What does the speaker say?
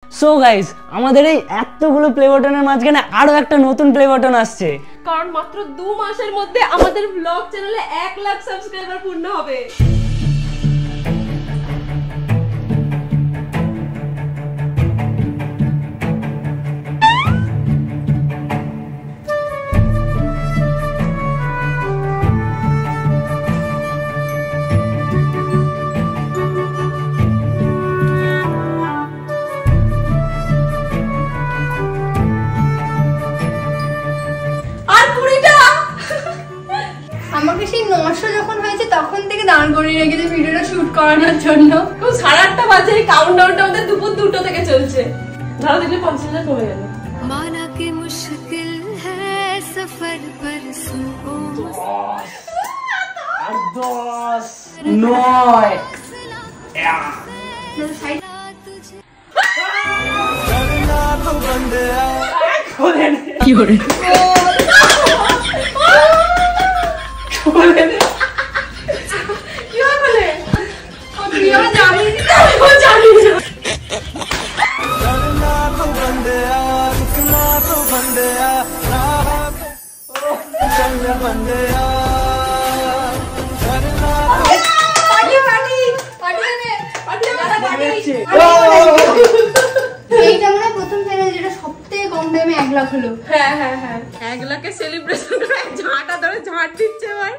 So guys, আমাদের এই এতগুলো প্লে বাটনের মাঝখানে আরো একটা নতুন প্লে বাটন আসছে, কারণ মাত্র 2 মাসের মধ্যে আমাদের ব্লগ চ্যানেলে 1 লাখ সাবস্ক্রাইবার পূর্ণ হবে। আমাকে সেই 900 যখন হয়েছে তখন থেকে দাঁড় করিয়ে রেখেছে ভিডিওটা শুট করানোর জন্য। 8:30 বাজে, কাউন্টডাউনটা আমাদের দুপুর 2টা থেকে চলছে। ধরো দেখলে 50,000 কমে গেল। माना कि मुश्किल है सफर पर सुओ 10 9 কি করে এইটা মানে প্রথম চ্যানেল যেটা সবথেকে কম টাইমে 1 লাখ হলো। হ্যাঁ 1 লাখের সেলিব্রেশন করে ঝাঁটা ধরে ঝাঁট দিচ্ছে ভাই।